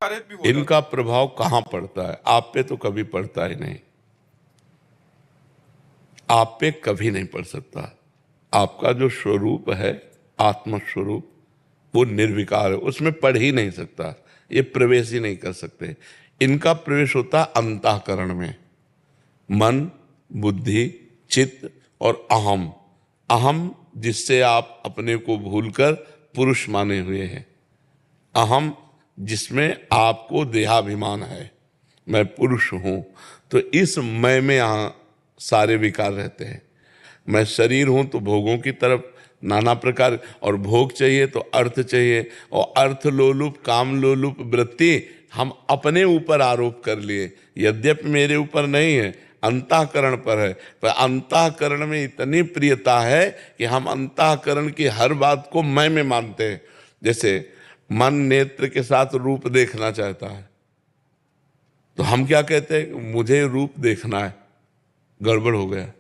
विकारित भी हो जाता इनका प्रभाव कहाँ पड़ता है? आप पे तो कभी पड़ता ही नहीं, आप पे कभी नहीं पड़ सकता। आपका जो स्वरूप है, आत्मस्वरूप, वो निर्विकार है, उसमें पढ़ ही नहीं सकता, ये प्रवेश ही नहीं कर सकते। इनका प्रवेश होता अंतःकरण में, मन, बुद्धि, चित्त और अहम। अहम जिससे आप अपने को भूलकर पुरुष माने हुए हैं, अहम जिसमें आपको देहाभिमान है, मैं पुरुष हूं। तो इस मैं में यहाँ सारे विकार रहते हैं। मैं शरीर हूं तो भोगों की तरफ नाना प्रकार, और भोग चाहिए तो अर्थ चाहिए, और अर्थ लोलुप काम लोलुप वृत्ति हम अपने ऊपर आरोप कर लिए, यद्यपि मेरे ऊपर नहीं है, अंतःकरण पर है। पर अंतःकरण में इतनी प्रियता है कि हम अंतःकरण की हर बात को मैं में मानते हैं। जैसे मन नेत्र के साथ रूप देखना चाहता है, तो हम क्या कहते हैं? मुझे रूप देखना है, गड़बड़ हो गया।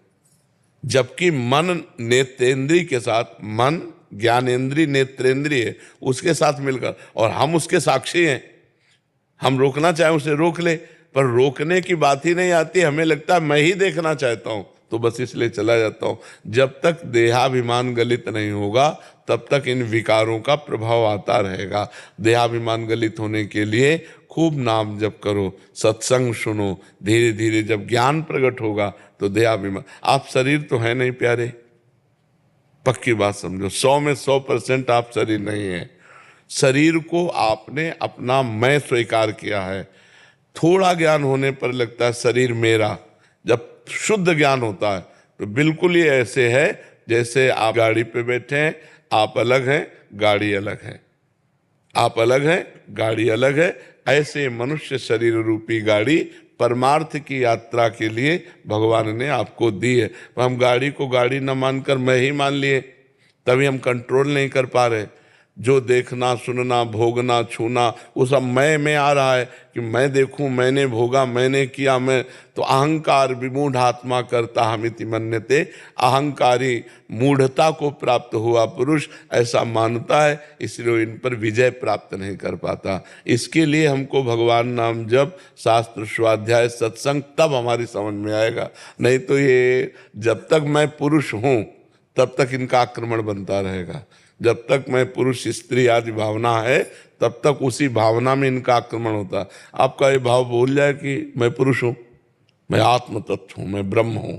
जबकि मन नेत्रेंद्रिय के साथ, मन ज्ञानेंद्रिय नेत्रेंद्रिय उसके साथ मिलकर, और हम उसके साक्षी हैं, हम रोकना चाहे उसे रोक ले, पर रोकने की बात ही नहीं आती, हमें लगता है मैं ही देखना चाहता हूं, तो बस इसलिए चला जाता हूं। जब तक देहाभिमान गलित नहीं होगा तब तक इन विकारों का प्रभाव आता रहेगा। देहाभिमान गलित होने के लिए खूब नाम जप करो, सत्संग सुनो, धीरे धीरे जब ज्ञान प्रकट होगा तो देहाभिमान, आप शरीर तो है नहीं प्यारे, पक्की बात समझो, 100 में 100% आप शरीर नहीं है। शरीर को आपने अपना मैं स्वीकार किया है। थोड़ा ज्ञान होने पर लगता है शरीर मेरा, जब शुद्ध ज्ञान होता है तो बिल्कुल ये ऐसे है जैसे आप गाड़ी पे बैठे हैं, आप अलग हैं, गाड़ी अलग है, आप अलग हैं, गाड़ी अलग है। ऐसे मनुष्य शरीर रूपी गाड़ी परमार्थ की यात्रा के लिए भगवान ने आपको दी है। हम गाड़ी को गाड़ी न मानकर मैं ही मान लिए, तभी हम कंट्रोल नहीं कर पा रहे। जो देखना, सुनना, भोगना, छूना, वो सब मैं में आ रहा है कि मैं देखूं, मैंने भोगा, मैंने किया, मैं। तो अहंकार विमूढ़ आत्मा करता हमिति मन्यते, अहंकारी मूढ़ता को प्राप्त हुआ पुरुष ऐसा मानता है, इसलिए इन पर विजय प्राप्त नहीं कर पाता। इसके लिए हमको भगवान नाम जप, शास्त्र स्वाध्याय, सत्संग, तब हमारी समझ में आएगा। नहीं तो ये जब तक मैं पुरुष हूं तब तक इनका आक्रमण बनता रहेगा। जब तक मैं पुरुष स्त्री आदि भावना है तब तक उसी भावना में इनका आक्रमण होता है। आपका ये भाव भूल जाए कि मैं पुरुष हूं, मैं आत्म तत्व हूं, मैं ब्रह्म हूं,